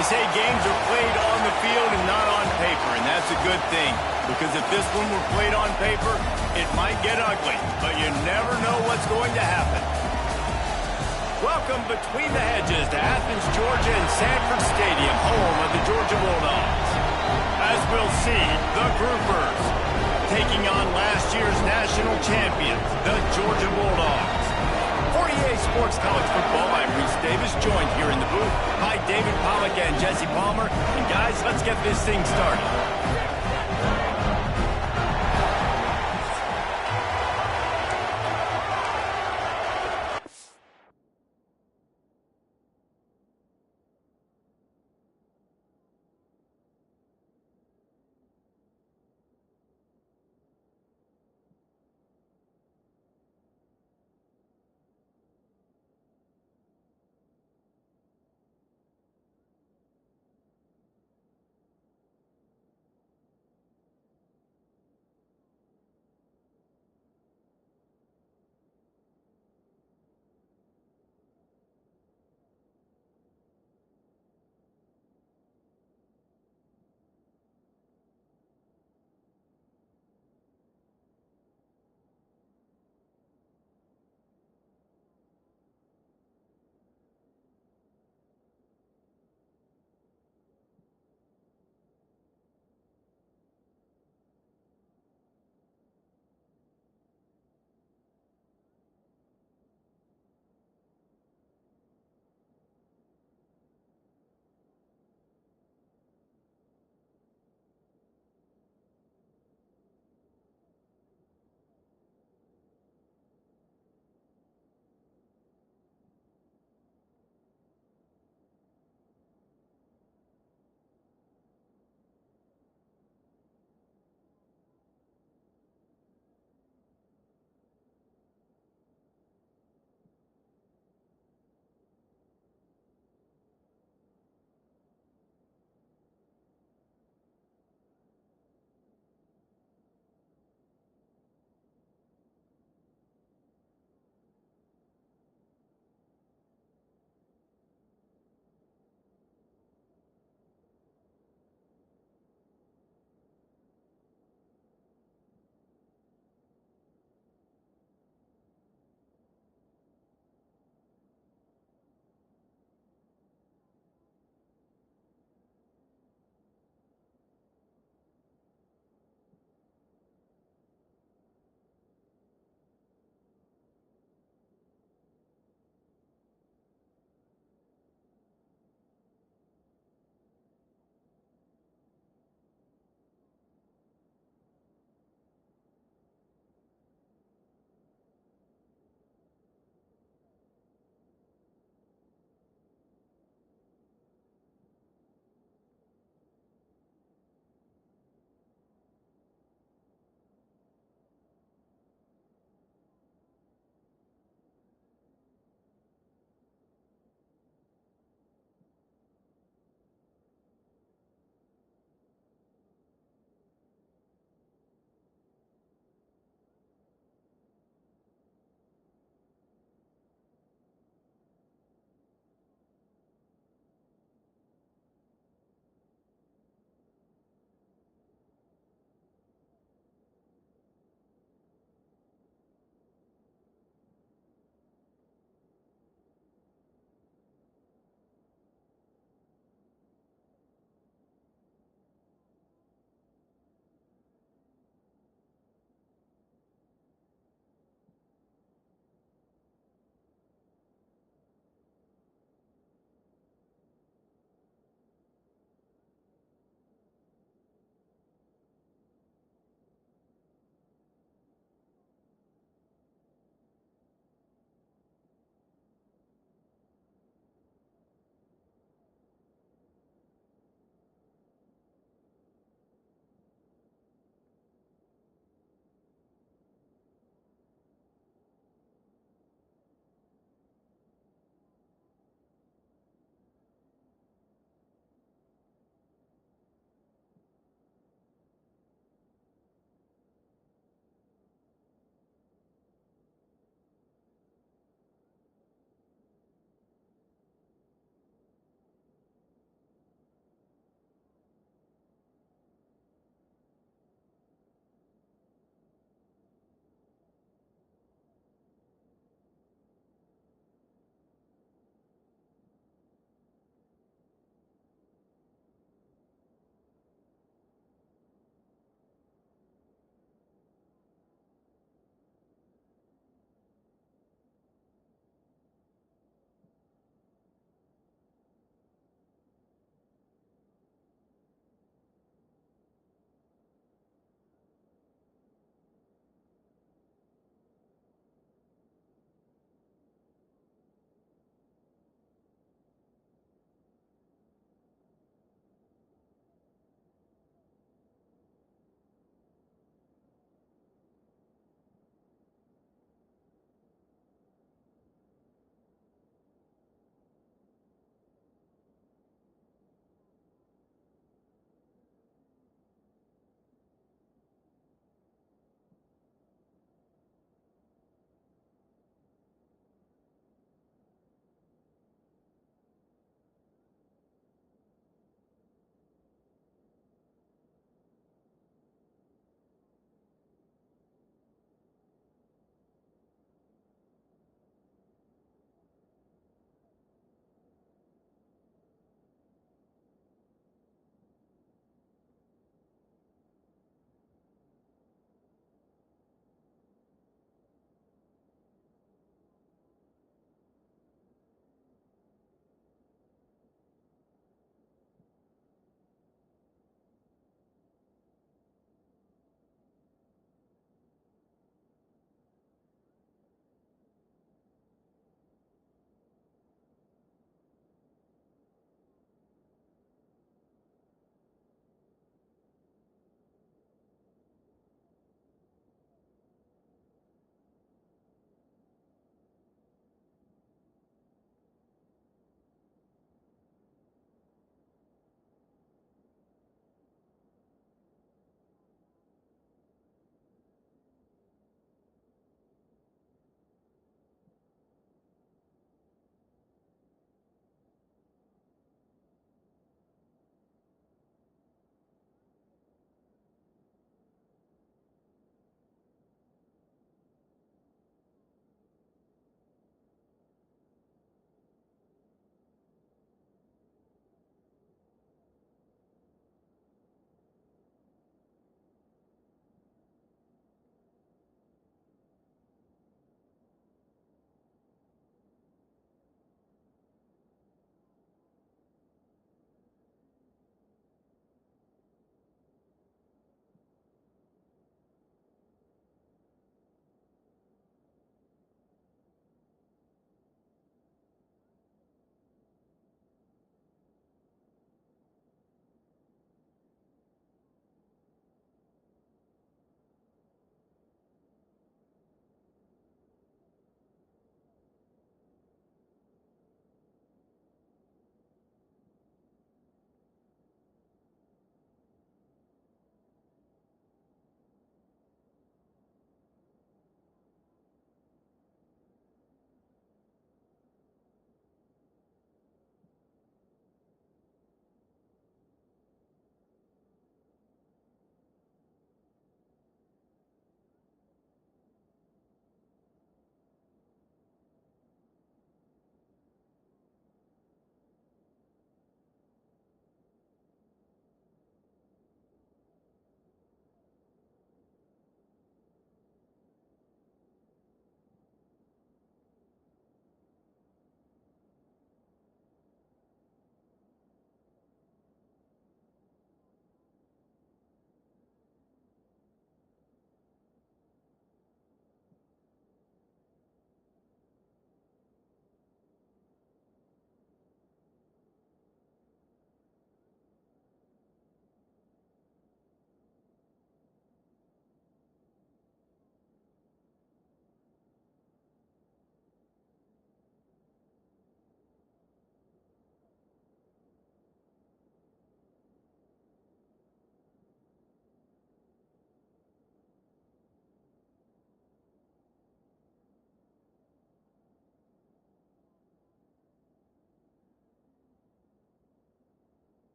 They say games are played on the field and not on paper, and that's a good thing. Because if this one were played on paper, it might get ugly, but you never know what's going to happen. Welcome between the hedges to Athens, Georgia and Sanford Stadium, home of the Georgia Bulldogs. As we'll see, the Groupers taking on last year's national champions, the Georgia Bulldogs. For EA Sports College Football, I'm Reese Davis, joined here in the booth by David Pollack and Jesse Palmer. And guys, let's get this thing started.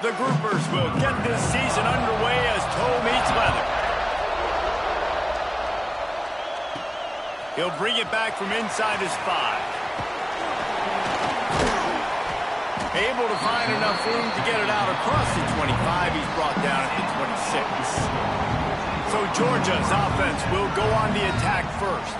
The groupers will get this season underway as toe meets leather. He'll bring it back from inside his 5. Able to find enough room to get it out across the 25. He's brought down at the 26. So Georgia's offense will go on the attack first.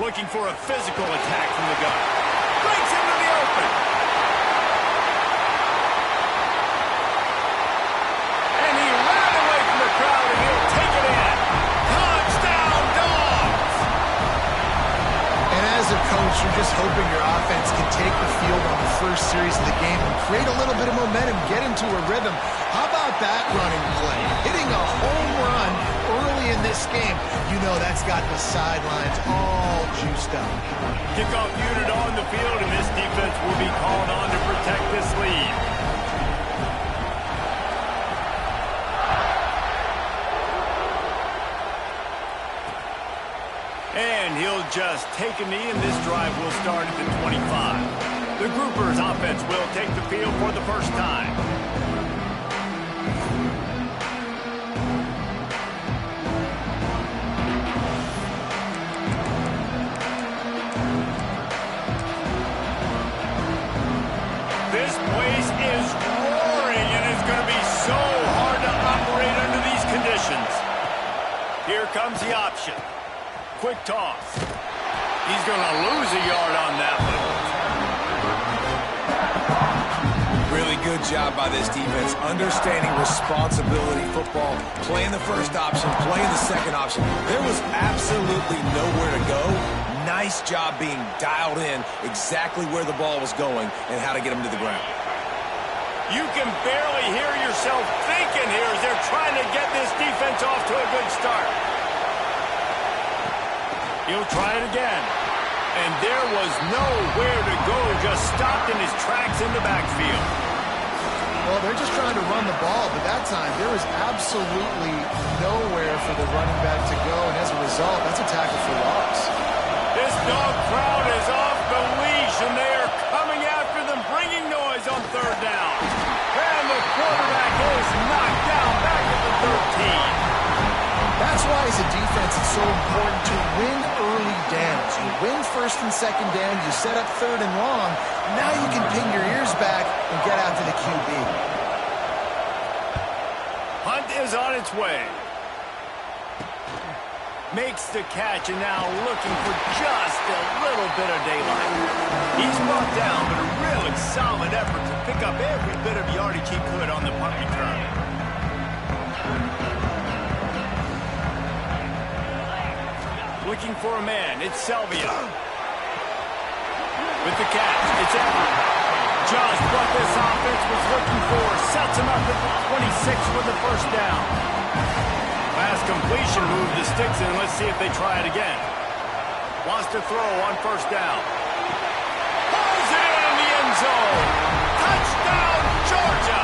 Looking for a physical attack from the gun. Breaks into the open. And he ran away from the crowd, and he'll take it in. Touchdown, Dogs! And as a coach, you're just hoping your offense can take the field on the first series of the game and create a little bit of momentum, get into a rhythm. How about that running play? Hitting a home run early in this game. You know that's got the sidelines all juiced up. Kickoff unit on the field, and this defense will be called on to protect this lead. And he'll just take a knee, and this drive will start at the 25. The groupers offense will take the field for the first time. This place is roaring, and it's going to be so hard to operate under these conditions. Here comes the option. Quick toss. He's going to lose a yard on that one. Really good job by this defense, understanding responsibility football, playing the first option, playing the second option. There was absolutely nowhere to go. Nice job being dialed in exactly where the ball was going and how to get him to the ground. You can barely hear yourself thinking here as they're trying to get this defense off to a good start. He'll try it again. And there was nowhere to go, just stopped in his tracks in the backfield. Well, they're just trying to run the ball, but that time there was absolutely nowhere for the running back to go, and as a result, that's a tackle for loss. This dog crowd is off the leash, and they are coming after them, bringing noise on third down. And the quarterback is knocked down back at the 13. That's why, as a defense, it's so important to win early downs. You win first and second down, you set up third and long. Now you can pin your ears back and get out to the QB. Hunt is on its way. Makes the catch, and now looking for just a little bit of daylight. He's brought down, but a really solid effort to pick up every bit of yardage he could on the punt return. Looking for a man. It's Selvia. With the catch, it's Everett. Just what this offense was looking for. Sets him up at the 26 for the first down. Pass completion, move the sticks in. Let's see if they try it again. Wants to throw on first down. Pulls it in the end zone. Touchdown, Georgia!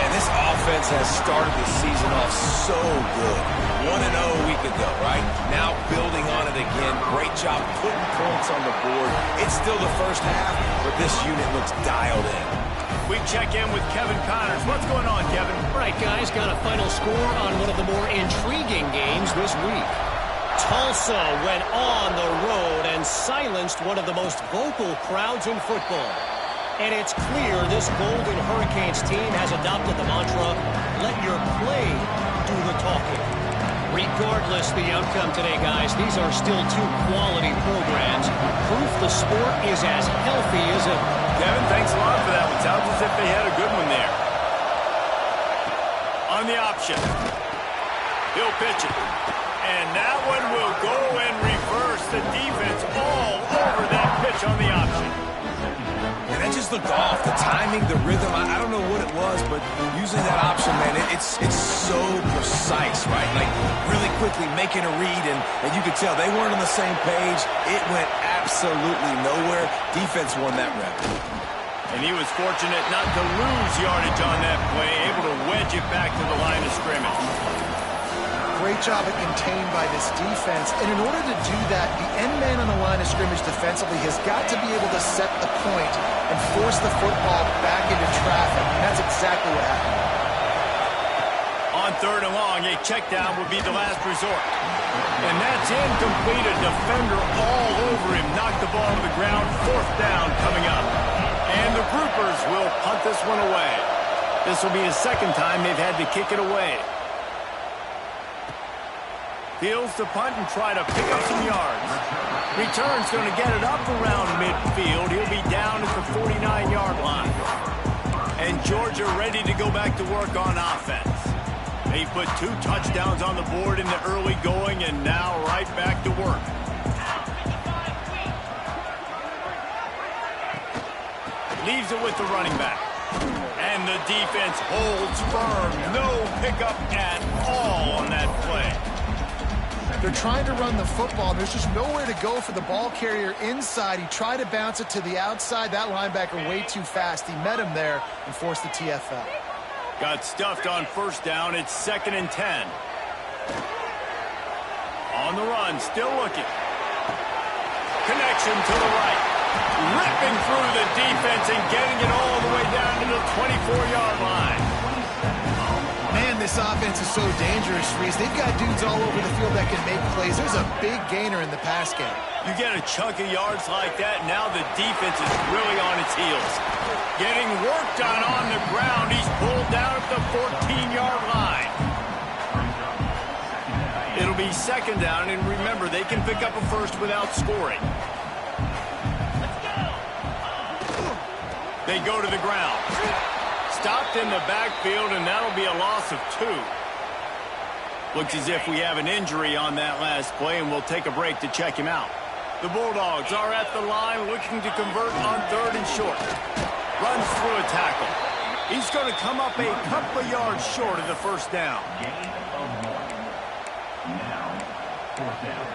Man, this offense has started the season off so good. 1-0 a week ago, right? Now building on it again. Great job putting points on the board. It's still the first half, but this unit looks dialed in. We check in with Kevin Connors. What's going on, Kevin? All right, guys, got a final score on one of the more intriguing games this week. Tulsa went on the road and silenced one of the most vocal crowds in football. And it's clear this Golden Hurricanes team has adopted the mantra, let your play do the talking. Regardless the outcome today, guys, these are still two quality programs. Proof the sport is as healthy as ever. Kevin, thanks a lot for that one. Sounds as if they had a good one there. On the option. He'll pitch it. And that one will go and reverse the defense all over that pitch on the option. And that just looked off. The timing, the rhythm, I don't know what it was, but using that option, man, it's so precise, right? Like, really quickly making a read, and you could tell they weren't on the same page. It went absolutely nowhere. Defense won that rep. And he was fortunate not to lose yardage on that play, able to wedge it back to the line of scrimmage. Great job at contained by this defense. And in order to do that, the end man on the line of scrimmage defensively has got to be able to set the point and force the football back into traffic. And that's exactly what happened. On 3rd and long, a check down would be the last resort. And that's incomplete. A defender all over him. Knocked the ball to the ground. 4th down coming up. And the Groupers will punt this one away. This will be the 2nd time they've had to kick it away. Fields the punt and try to pick up some yards. Return's going to get it up around midfield. He'll be down at the 49-yard line. And Georgia ready to go back to work on offense. They put 2 touchdowns on the board in the early going, and now right back to work. Leaves it with the running back. And the defense holds firm. No pickup at all on that play. They're trying to run the football. There's just nowhere to go for the ball carrier inside. He tried to bounce it to the outside. That linebacker way too fast. He met him there and forced the TFL. Got stuffed on 1st down. It's 2nd and 10. On the run, still looking. Connection to the right. Ripping through the defense and getting it all the way down to the 24-yard line. Man, this offense is so dangerous, Reese. They've got dudes all over the field that can make plays. There's a big gainer in the pass game. You get a chunk of yards like that, now the defense is really on its heels. Getting worked on the ground. He's pulled down at the 14-yard line. It'll be 2nd down, and remember, they can pick up a first without scoring. They go to the ground. Stopped in the backfield, and that'll be a loss of 2. Looks as if we have an injury on that last play, and we'll take a break to check him out. The Bulldogs are at the line looking to convert on 3rd and short. Runs through a tackle. He's going to come up a couple of yards short of the 1st down. Now, 4th down.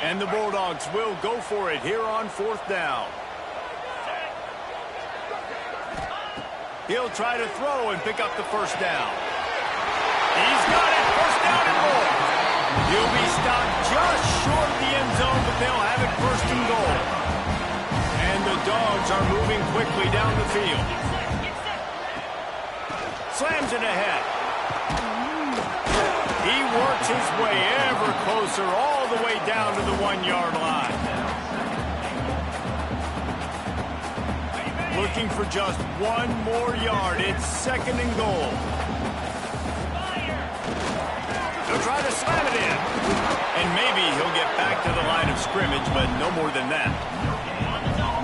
And the Bulldogs will go for it here on 4th down. He'll try to throw and pick up the 1st down. He's got it. 1st down and more. He'll be stopped just short of the end zone, but they'll have it 1st and goal. And the Dogs are moving quickly down the field. Slams it ahead. He works his way ever closer all the way down to the 1-yard line. Looking for just 1 more yard. It's 2nd and goal. He'll try to slam it in. And maybe he'll get back to the line of scrimmage, but no more than that.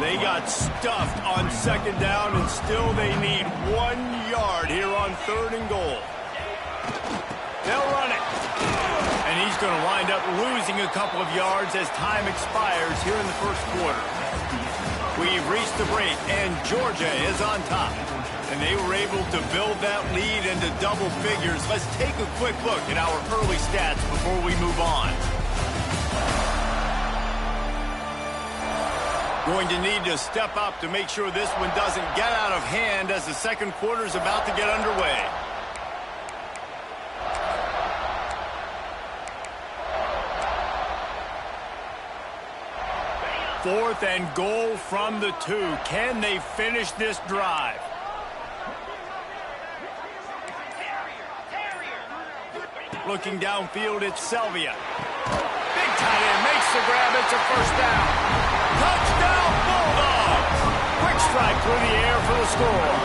They got stuffed on 2nd down, and still they need 1 yard here on 3rd and goal. They'll run it. And he's going to wind up losing a couple of yards as time expires here in the 1st quarter. We've reached the break, and Georgia is on top. And they were able to build that lead into double figures. Let's take a quick look at our early stats before we move on. Going to need to step up to make sure this one doesn't get out of hand as the 2nd quarter is about to get underway. 4th and goal from the 2. Can they finish this drive? Looking downfield, it's Selvia. Big tight end makes the grab. It's a 1st down. Touchdown, Bulldogs! Quick strike through the air for the score.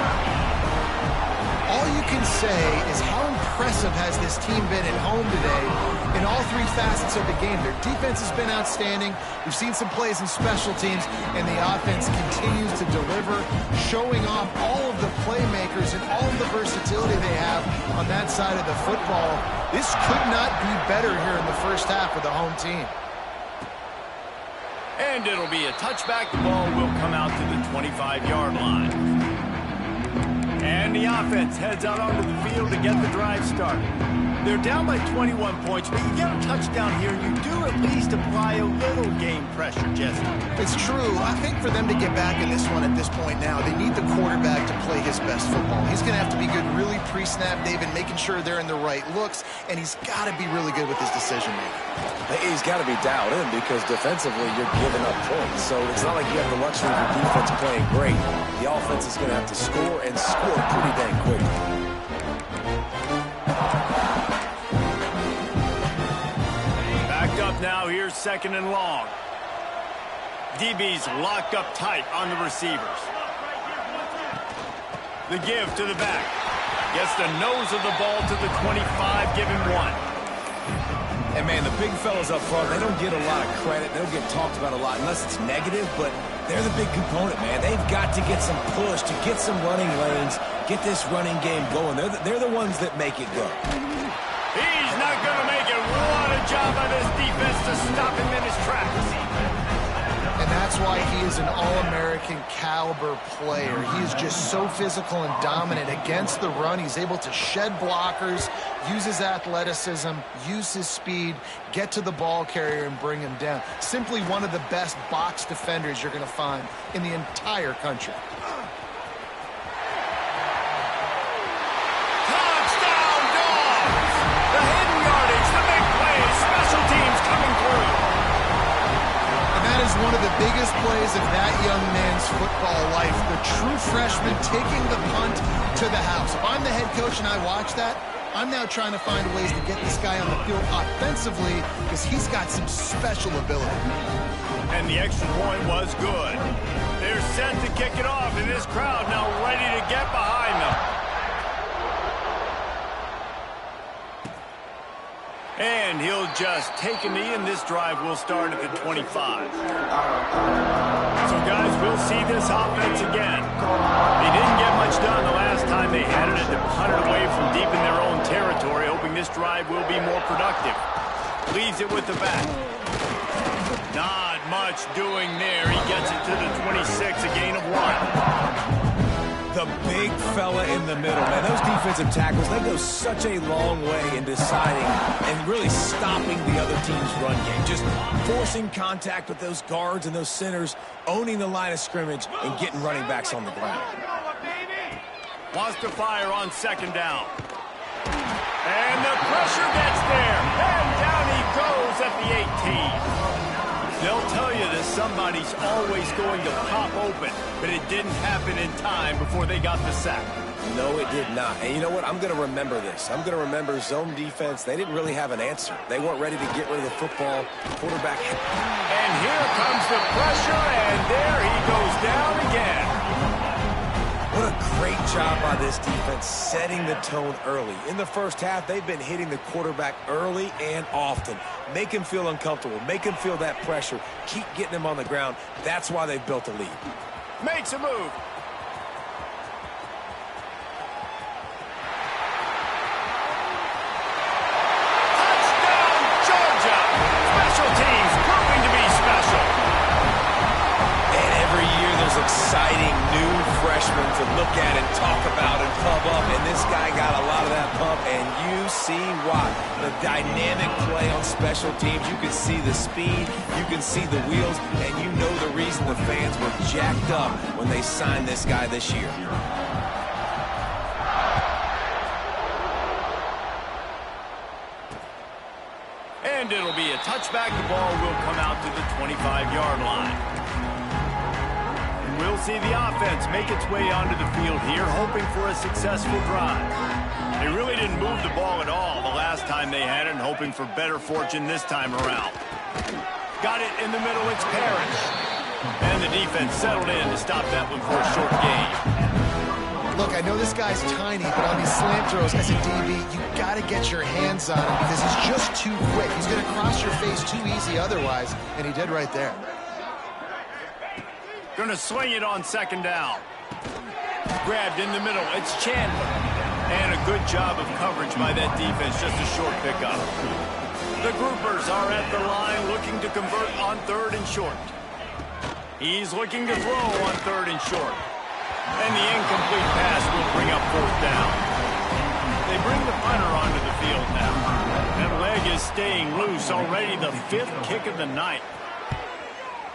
All you can say is how impressive has this team been at home today in all 3 facets of the game. Their defense has been outstanding. We've seen some plays in special teams, and the offense continues to deliver, showing off all of the playmakers and all of the versatility they have on that side of the football. This could not be better here in the 1st half with the home team. And it'll be a touchback. The ball will come out to the 25-yard line. And the offense heads out onto the field to get the drive started. They're down by 21 points, but you get a touchdown here, you do at least apply a little game pressure, Jesse. It's true. I think for them to get back in this one at this point now, they need the quarterback to play his best football. He's going to have to be good really pre-snap, David, making sure they're in the right looks, and he's got to be really good with his decision-making. He's got to be dialed in because defensively you're giving up points. So it's not like you have the luxury of your defense playing great. The offense is going to have to score and score pretty dang quickly. Up now, here's 2nd and long. DB's locked up tight on the receivers. The give to the back. Gets the nose of the ball to the 25, give him 1. And, man, the big fellas up front, they don't get a lot of credit. They don't get talked about a lot unless it's negative, but they're the big component, man. They've got to get some push, to get some running lanes, get this running game going. They're the ones that make it go. He's not going to make it. What a job by this defense to stop him in his tracks. And that's why he is an All-American caliber player. He is just so physical and dominant against the run. He's able to shed blockers, use his athleticism, use his speed, get to the ball carrier and bring him down. Simply one of the best box defenders you're going to find in the entire country. One of the biggest plays of that young man's football life. The true freshman taking the punt to the house. If I'm the head coach and I watch that, I'm now trying to find ways to get this guy on the field offensively because he's got some special ability. And the extra point was good. They're set to kick it off, and this crowd now ready to get behind them. And he'll just take a knee, and this drive will start at the 25. So, guys, we'll see this offense again. They didn't get much done the last time they had it. They punted away from deep in their own territory, hoping this drive will be more productive. Leaves it with the back. Not much doing there. He gets it to the 26, a gain of 1. The big fella in the middle, man. Those defensive tackles, they go such a long way in deciding and really stopping the other team's run game. Just forcing contact with those guards and those centers, owning the line of scrimmage, and getting running backs on the ground. Wants to fire on 2nd down. And the pressure gets there. And down he goes at the 18. They'll tell you that somebody's always going to pop open, but it didn't happen in time before they got the sack. No, it did not. And you know what? I'm going to remember this. I'm going to remember zone defense. They didn't really have an answer. They weren't ready to get rid of the football. Quarterback. And here comes the pressure, and there he goes down again. What a great job by this defense setting the tone early. In the first half, they've been hitting the quarterback early and often. Make him feel uncomfortable. Make him feel that pressure. Keep getting him on the ground. That's why they've built a lead. Makes a move. Touchdown, Georgia! Special teams proving to be special. And every year there's exciting new freshmen to look at and talk about and pump up, and this guy got a lot of that pump, and you see why. The dynamic play on special teams, you can see the speed, you can see the wheels, and you know the reason the fans were jacked up when they signed this guy this year. And it'll be a touchback. The ball will come out to the 25-yard line. We'll see the offense make its way onto the field here, hoping for a successful drive. They really didn't move the ball at all the last time they had it, and hoping for better fortune this time around. Got it in the middle, it's Parrish. And the defense settled in to stop that one for a short gain. Look, I know this guy's tiny, but on these slant throws as a DB, you got to get your hands on him because he's just too quick. He's going to cross your face too easy otherwise, and he did right there. Going to swing it on 2nd down. Grabbed in the middle. It's Chandler. And a good job of coverage by that defense. Just a short pickup. The groupers are at the line looking to convert on 3rd and short. He's looking to throw on 3rd and short. And the incomplete pass will bring up 4th down. They bring the punter onto the field now. staying loose. Already the 5th kick of the night.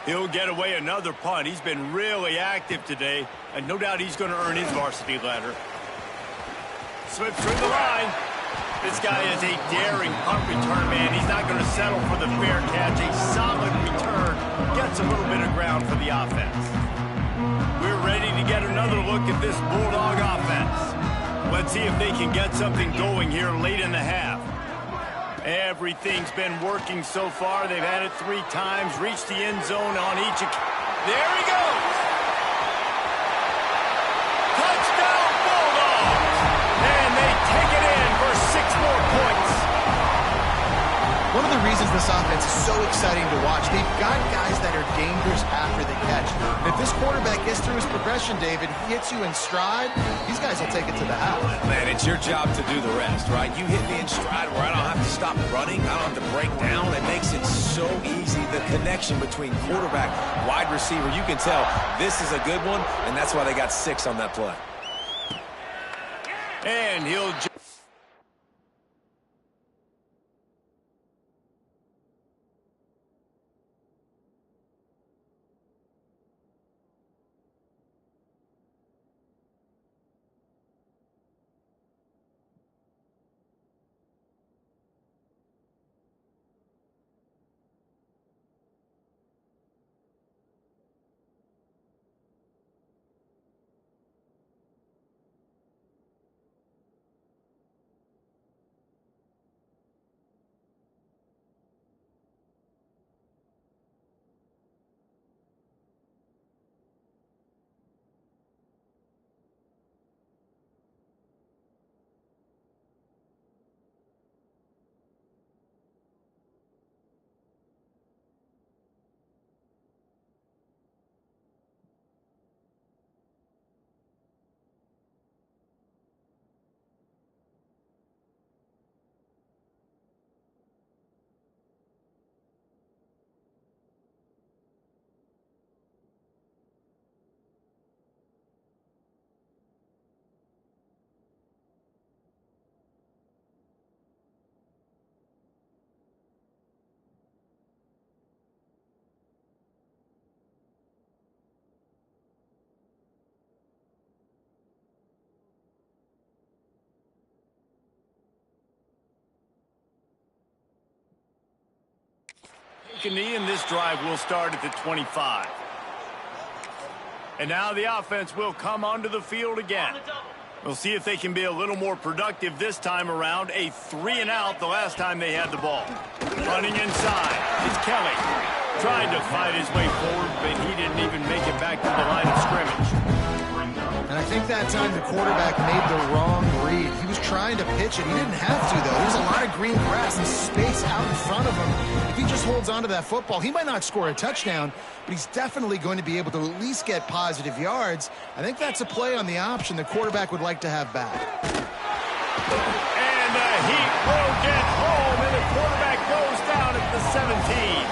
He'll get away another punt. He's been really active today, and no doubt he's going to earn his varsity letter. Slips through the line. This guy is a daring punt return man. He's not going to settle for the fair catch. A solid return gets a little bit of ground for the offense. We're ready to get another look at this Bulldog offense. Let's see if they can get something going here late in the half. Everything's been working so far. They've had it 3 times, reached the end zone on each. There he goes! Touchdown Bulldogs! And they take it in for 6 more points. One of the reasons this offense is so exciting to watch, they've got guys that are dangerous after the catch. And if this quarterback gets through his progression, David, he hits you in stride, these guys will take it to the house. Man, it's your job to do the rest, right? You hit me in stride where I don't have to stop running. I don't have to break down. It makes it so easy. The connection between quarterback, wide receiver, you can tell this is a good one, and that's why they got 6 on that play. And he'll and this drive will start at the 25. And now the offense will come onto the field again. We'll see if they can be a little more productive this time around. A 3-and-out the last time they had the ball. Running inside. It's Kelly. Trying to fight his way forward, but he didn't even make it back to the line of scrimmage. And I think that time the quarterback made the wrong read. He was trying to pitch it. He didn't have to, though. There's a lot of green grass and space out in front of him. If he just holds on to that football, he might not score a touchdown, but he's definitely going to be able to at least get positive yards. I think that's a play on the option the quarterback would like to have back. And he will get home, and the quarterback goes down at the 17.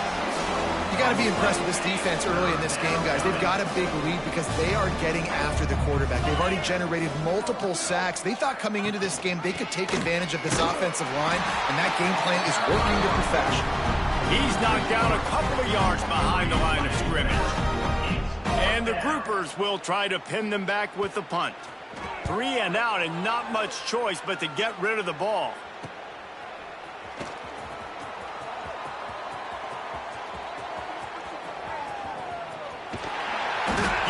You got to be impressed with this defense early in this game, guys. They've got a big lead because they are getting after the quarterback. They've already generated multiple sacks. They thought coming into this game they could take advantage of this offensive line, and that game plan is working to perfection. He's knocked down a couple of yards behind the line of scrimmage. And the groupers will try to pin them back with the punt. 3-and-out and not much choice but to get rid of the ball.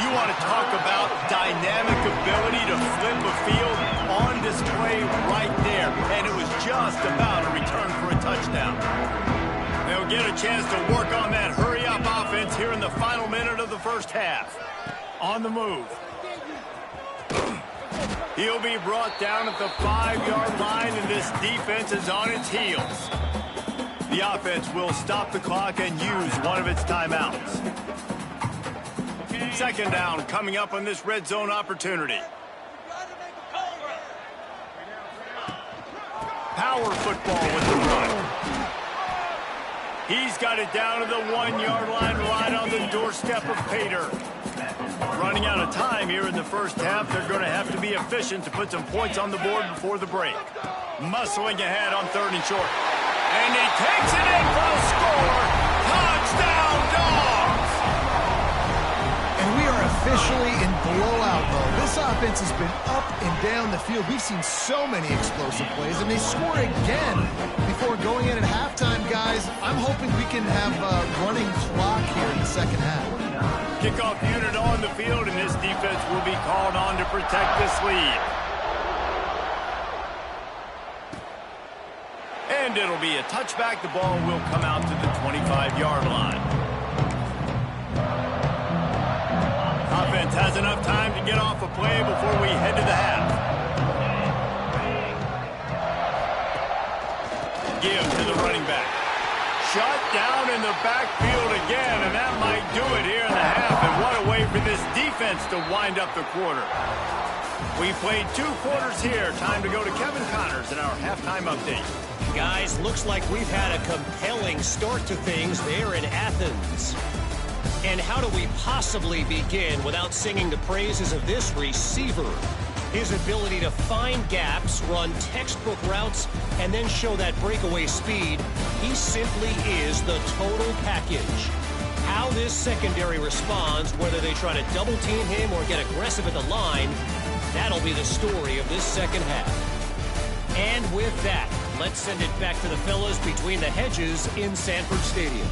You want to talk about dynamic ability to flip a field on display right there. And it was just about a return for a touchdown. They'll get a chance to work on that hurry-up offense here in the final minute of the first half. On the move. He'll be brought down at the 5-yard line, and this defense is on its heels. The offense will stop the clock and use one of its timeouts. Second down coming up on this red zone opportunity. Power football with the run. He's got it down to the 1-yard line right on the doorstep of Pater. Running out of time here in the first half. They're going to have to be efficient to put some points on the board before the break. Muscling ahead on 3rd and short. And he takes it in for a score. Touchdown, Dogs! And we are officially in blowout mode. This offense has been up and down the field. We've seen so many explosive plays, and they score again before going in at halftime, guys. I'm hoping we can have a running clock here in the second half. Kickoff unit on the field, and this defense will be called on to protect this lead. And it'll be a touchback. The ball will come out to the 25-yard line. Offense has enough time to get off a play before we head to the half. Give to the running back. Shut down in the backfield again, and that might do it here in the half. And what a way for this defense to wind up the quarter. We played 2 quarters here. Time to go to Kevin Connors in our halftime update. Guys, looks like we've had a compelling start to things there in Athens. And how do we possibly begin without singing the praises of this receiver? His ability to find gaps, run textbook routes, and then show that breakaway speed. He simply is the total package. How this secondary responds, whether they try to double team him or get aggressive at the line, that'll be the story of this second half. And with that, let's send it back to the fellas between the hedges in Sanford Stadium.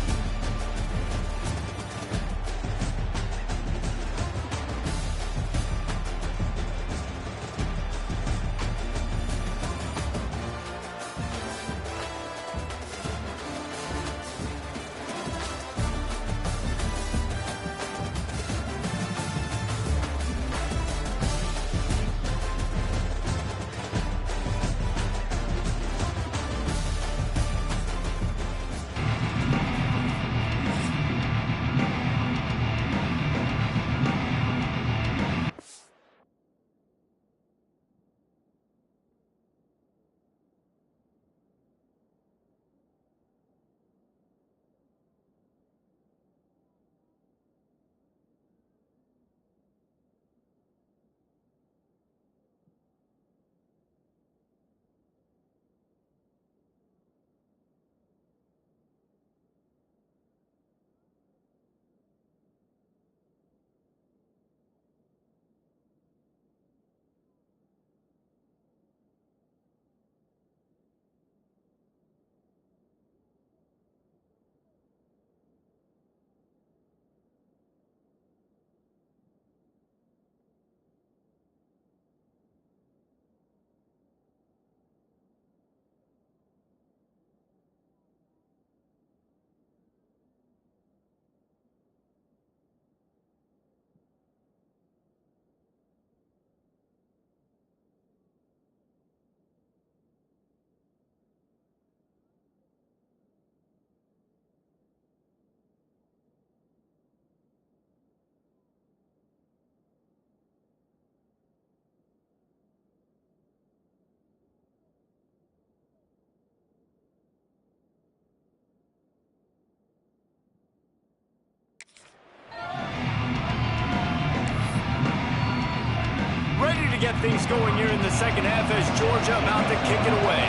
Ready to get things going here in the second half as Georgia about to kick it away.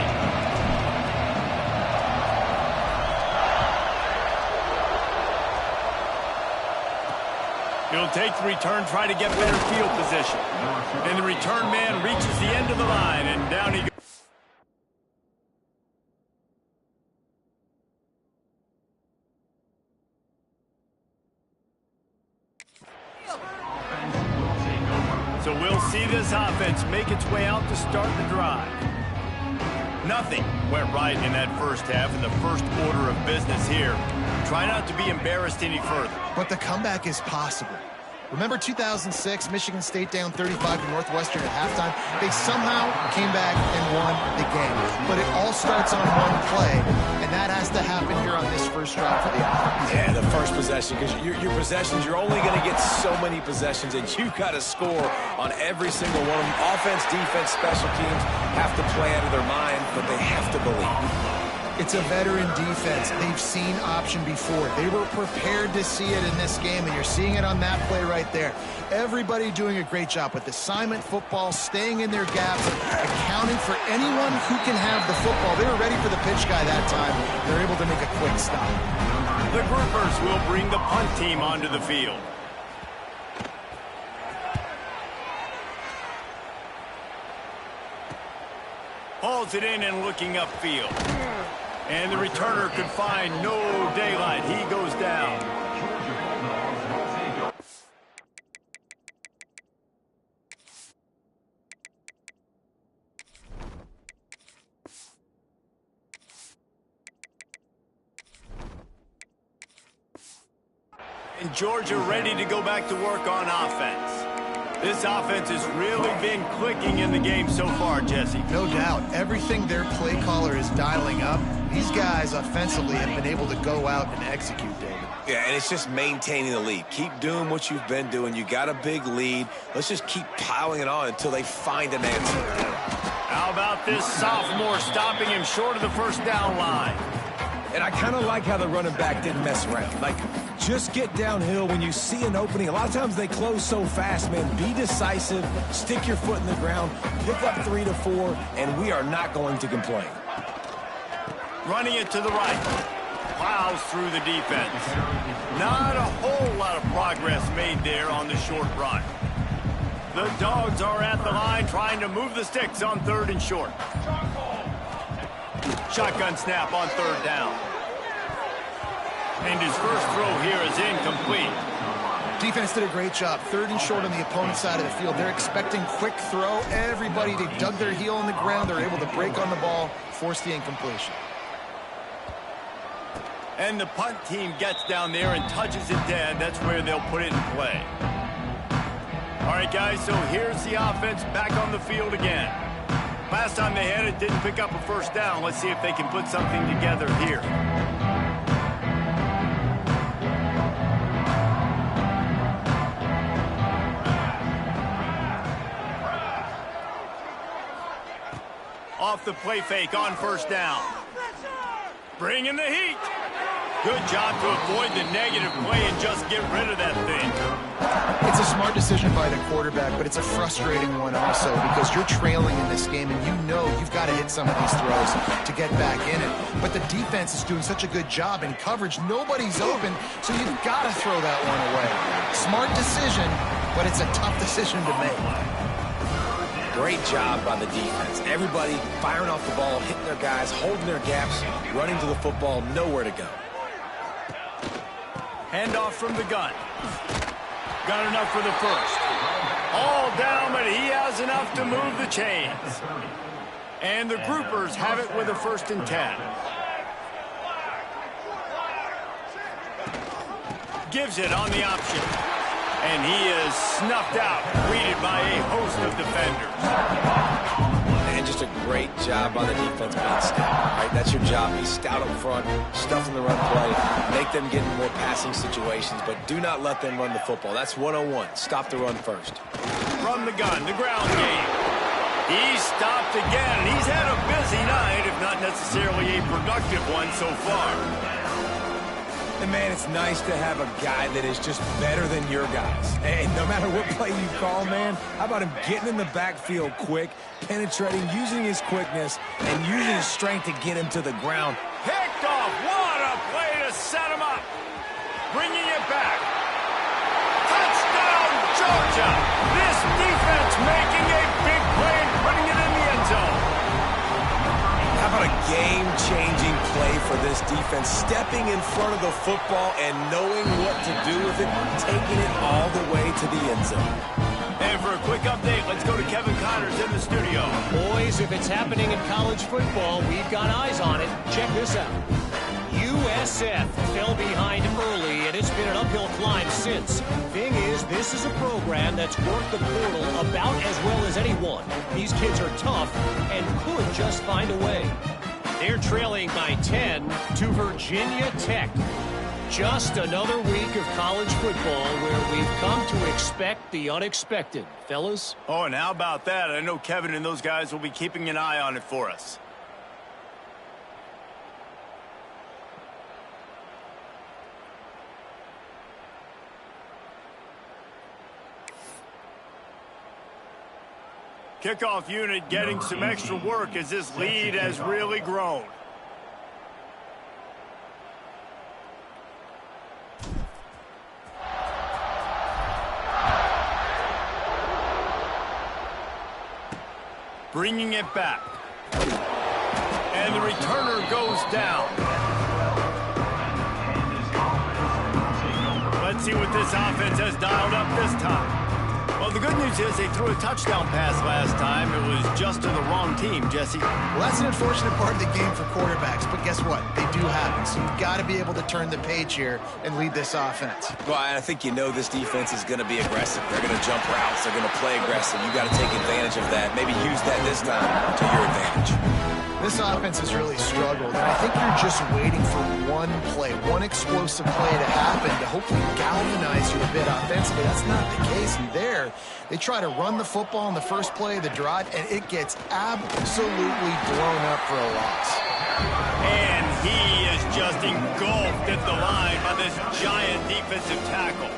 He'll take the return, try to get better field position. And the return man reaches the end of the line, and down he goes. So we'll see this offense make its way out to start the drive. Nothing went right in that first half in the first order of business here. Try not to be embarrassed any further. But the comeback is possible. Remember 2006, Michigan State down 35 to Northwestern at halftime? They somehow came back and won the game. But it all starts on one play, and that has to happen here on this first drive for the offense. Yeah, the first possession, because your possessions, you're only going to get so many possessions, and you've got to score on every single one of them. Offense, defense, special teams have to play out of their mind, but they have to believe. It's a veteran defense. They've seen option before. They were prepared to see it in this game, and you're seeing it on that play right there. Everybody doing a great job with assignment football, staying in their gaps, accounting for anyone who can have the football. They were ready for the pitch guy that time. They're able to make a quick stop. The groupers will bring the punt team onto the field. Hauls it in and looking upfield. And the returner could find no daylight. He goes down. And Georgia ready to go back to work on offense. This offense has really been clicking in the game so far, Jesse. No doubt. Everything their play caller is dialing up, these guys offensively have been able to go out and execute, David. Yeah, and it's just maintaining the lead. Keep doing what you've been doing. You got a big lead. Let's just keep piling it on until they find an answer. How about this sophomore stopping him short of the first down line? And I kind of like how the running back didn't mess around. Like, just get downhill when you see an opening. A lot of times they close so fast, man. Be decisive, stick your foot in the ground, pick up 3 to 4, and we are not going to complain. Running it to the right. Plows through the defense. Not a whole lot of progress made there on the short run. The Dogs are at the line trying to move the sticks on 3rd and short. Shotgun snap on 3rd down. And his first throw here is incomplete. Defense did a great job. 3rd and short on the opponent's side of the field. They're expecting quick throw. Everybody, they dug their heel in the ground. They're able to break on the ball, force the incompletion. And the punt team gets down there and touches it dead. That's where they'll put it in play. All right, guys, so here's the offense back on the field again. Last time they had it, didn't pick up a first down. Let's see if they can put something together here. Off the play fake on first down. Bring in the heat. Good job to avoid the negative play and just get rid of that thing. It's a smart decision by the quarterback, but it's a frustrating one also because you're trailing in this game and you know you've got to hit some of these throws to get back in it. But the defense is doing such a good job in coverage. Nobody's open, so you've got to throw that one away. Smart decision, but it's a tough decision to make. Great job by the defense. Everybody firing off the ball, hitting their guys, holding their gaps, running to the football, nowhere to go. Handoff from the gun. Got enough for the first. All down, but he has enough to move the chains. And the groupers have it with a 1st and 10. Gives it on the option. And he is snuffed out, greeted by a host of defenders. And just a great job by the defense being stout. Right? That's your job. Be stout up front, stuff in the run play, make them get in more passing situations, but do not let them run the football. That's 101. Stop the run first. From the gun, the ground game. He stopped again, and he's had a busy night, if not necessarily a productive one so far. And, man, it's nice to have a guy that is just better than your guys. And no matter what play you call, man, how about him getting in the backfield quick, penetrating, using his quickness, and using his strength to get him to the ground. Picked off. What a play to set him up. Bringing it back. Touchdown, Georgia. This defense making a big play and putting it in the end zone. How about a game-changing play for this defense, stepping in front of the football and knowing what to do with it, taking it all the way to the end zone. And for a quick update, let's go to Kevin Connors in the studio. Boys, if it's happening in college football, we've got eyes on it. Check this out. USF fell behind early, and it's been an uphill climb since. Thing is, this is a program that's worked the portal about as well as anyone. These kids are tough and could just find a way. They're trailing by 10 to Virginia Tech. Just another week of college football where we've come to expect the unexpected. Fellas? Oh, and how about that? I know Kevin and those guys will be keeping an eye on it for us. Kickoff unit getting some extra work as this lead has really grown. Bringing it back. And the returner goes down. Let's see what this offense has dialed up this time. Well, the good news is they threw a touchdown pass last time. It was just to the wrong team, Jesse. Well, that's an unfortunate part of the game for quarterbacks, but guess what? They do have it, so you've got to be able to turn the page here and lead this offense. Well, I think you know this defense is going to be aggressive. They're going to jump routes. They're going to play aggressive. You've got to take advantage of that. Maybe use that this time to your advantage. This offense has really struggled, and I think you're just waiting for one play, one explosive play to happen to hopefully galvanize you a bit offensively. That's not the case. And there, they try to run the football in the first play of the drive, and it gets absolutely blown up for a loss. And he is just engulfed at the line by this giant defensive tackle.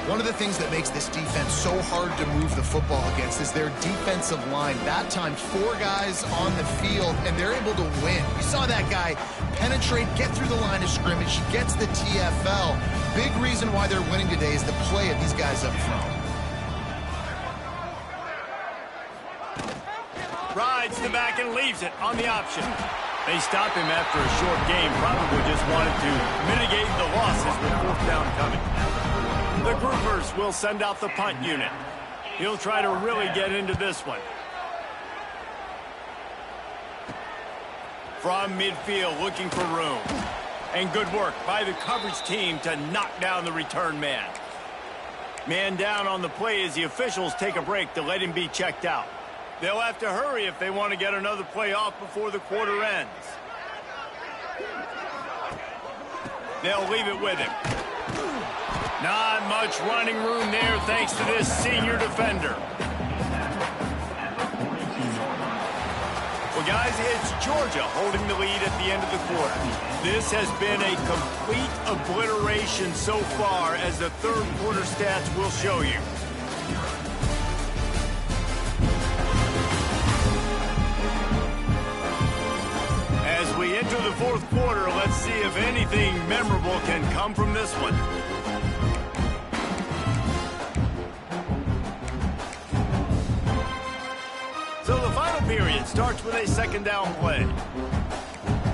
One of the things that makes this defense so hard to move the football against is their defensive line. That time, 4 guys on the field, and they're able to win. We saw that guy penetrate, get through the line of scrimmage. He gets the TFL. Big reason why they're winning today is the play of these guys up front. Rides the back and leaves it on the option. They stop him after a short game. Probably just wanted to mitigate the losses with 4th down coming. The groupers will send out the punt unit. He'll try to really get into this one. From midfield, looking for room. And good work by the coverage team to knock down the return man. Man down on the play as the officials take a break to let him be checked out. They'll have to hurry if they want to get another play off before the quarter ends. They'll leave it with him. Not much running room there thanks to this senior defender. Well, guys, it's Georgia holding the lead at the end of the quarter. This has been a complete obliteration so far, as the 3rd quarter stats will show you. As we enter the 4th quarter, let's see if anything memorable can come from this one. So the final period starts with a 2nd down play.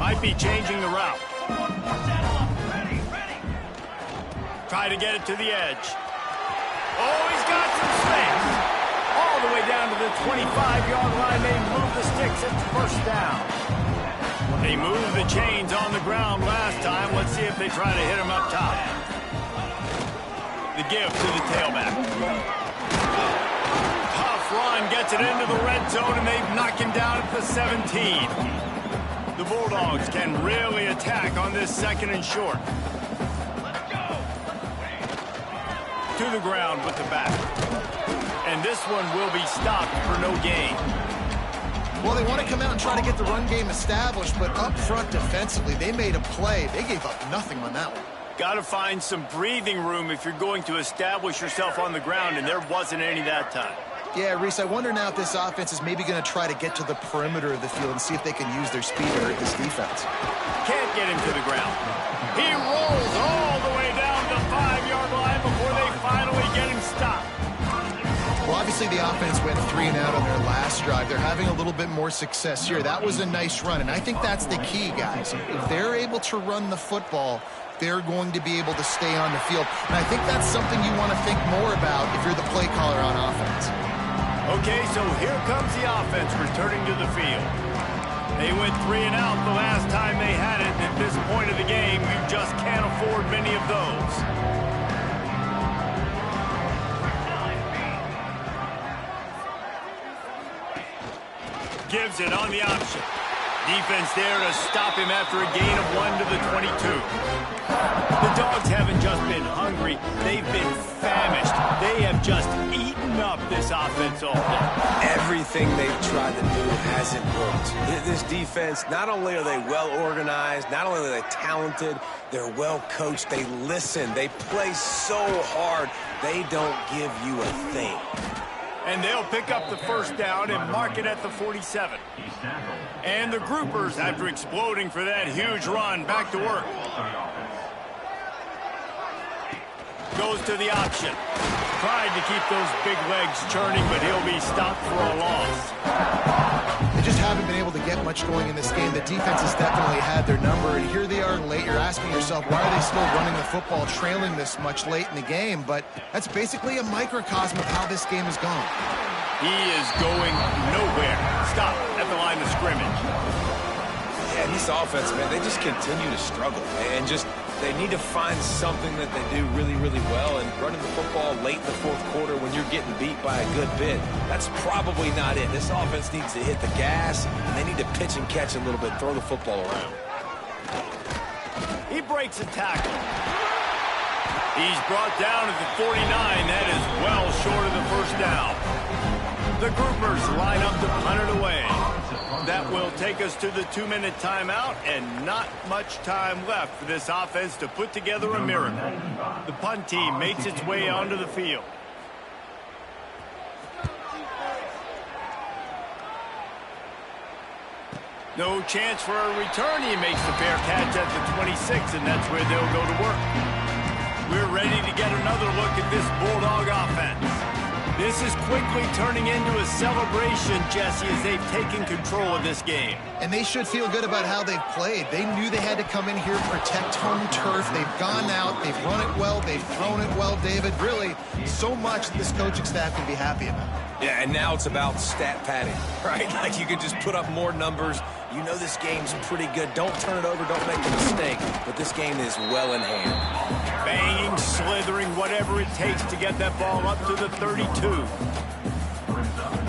Might be changing the route. Try to get it to the edge. Oh, he's got some space. All the way down to the 25-yard line. They move the sticks at 1st down. They moved the chains on the ground last time. Let's see if they try to hit him up top. The give to the tailback. Tough run, gets it into the red zone, and they've knocked him down at the 17. The Bulldogs can really attack on this 2nd and short. To the ground with the back. And this one will be stopped for no gain. Well, they want to come out and try to get the run game established, but up front defensively, they made a play. They gave up nothing on that one. Got to find some breathing room if you're going to establish yourself on the ground, and there wasn't any that time. Yeah, Reese, I wonder now if this offense is maybe going to try to get to the perimeter of the field and see if they can use their speed to hurt this defense. Can't get him to the ground. He rolls all the way down the 5-yard line before they finally get him stopped. Well, obviously the offense went 3 and out on their last drive. They're having a little bit more success here. That was a nice run, and I think that's the key, guys. If they're able to run the football, they're going to be able to stay on the field. And I think that's something you want to think more about if you're the play caller on offense. Okay, so here comes the offense returning to the field. They went 3 and out the last time they had it. At this point of the game, you just can't afford many of those. Gives it on the option. Defense there to stop him after a gain of 1 to the 22. The Dogs haven't just been hungry, they've been famished. They have just eaten up this offensive line. Everything they've tried to do hasn't worked. This defense, not only are they well organized, not only are they talented, they're well coached, they listen, they play so hard, they don't give you a thing. And they'll pick up the first down and mark it at the 47. And the groupers, after exploding for that huge run, back to work. Goes to the option. Tried to keep those big legs churning, but he'll be stopped for a loss. They just haven't been able to get much going in this game. The defense has definitely had their number, and here they are late. You're asking yourself, why are they still running the football, trailing this much late in the game? But that's basically a microcosm of how this game has gone. He is going nowhere. Stop at the line of scrimmage. Yeah, this offense, man, they just continue to struggle. And they need to find something that they do really, really well. And running the football late in the fourth quarter when you're getting beat by a good bit, that's probably not it. This offense needs to hit the gas, and they need to pitch and catch a little bit, throw the football around. He breaks a tackle. He's brought down at the 49. That is well short of the first down. The groupers line up to punt it away. That will take us to the 2-minute timeout, and not much time left for this offense to put together a miracle. The punt team makes its way onto the field. No chance for a return. He makes the fair catch at the 26, and that's where they'll go to work. We're ready to get another look at this Bulldog offense. This is quickly turning into a celebration, Jesse, as they've taken control of this game. And they should feel good about how they've played. They knew they had to come in here, protect home turf. They've gone out, they've run it well, they've thrown it well, David. Really, so much that this coaching staff can be happy about. Yeah, and now it's about stat padding, right? Like you can just put up more numbers. You know this game's pretty good. Don't turn it over, don't make a mistake. But this game is well in hand. Banging, slithering, whatever it takes to get that ball up to the 32.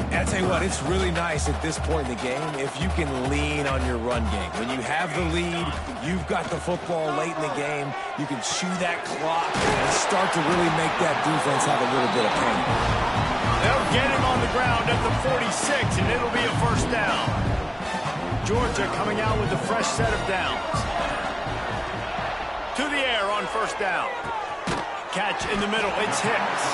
And I tell you what, it's really nice at this point in the game if you can lean on your run game. When you have the lead, you've got the football late in the game, you can chew that clock and start to really make that defense have a little bit of pain. They'll get him on the ground at the 46, and it'll be a first down. Georgia coming out with a fresh set of downs. To the air on first down. Catch in the middle, it's Hicks.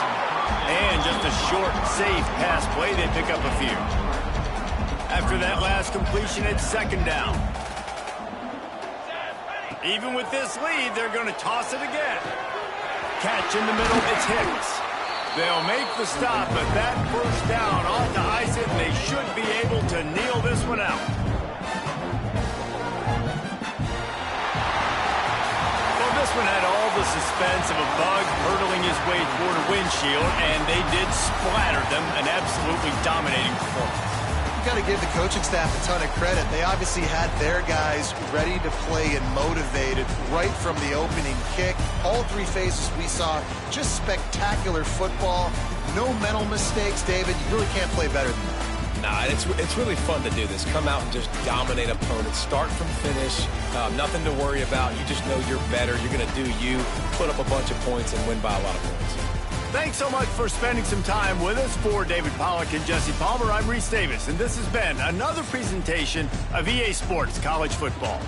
And just a short, safe pass play, they pick up a few. After that last completion, it's second down. Even with this lead, they're going to toss it again. Catch in the middle, it's Hicks. They'll make the stop, but that first down ought to ice it, and they should be able to kneel this one out. This one had all the suspense of a bug hurtling his way toward a windshield, and they did splatter them. An absolutely dominating performance. You got to give the coaching staff a ton of credit. They obviously had their guys ready to play and motivated right from the opening kick. All three phases we saw, just spectacular football. No mental mistakes, David. You really can't play better than that. Nah, it's really fun to do this. Come out and just dominate opponents. Start from finish. Nothing to worry about. You just know you're better. You're going to do you, put up a bunch of points, and win by a lot of points. Thanks so much for spending some time with us. For David Pollack and Jesse Palmer, I'm Reese Davis, and this has been another presentation of EA Sports College Football.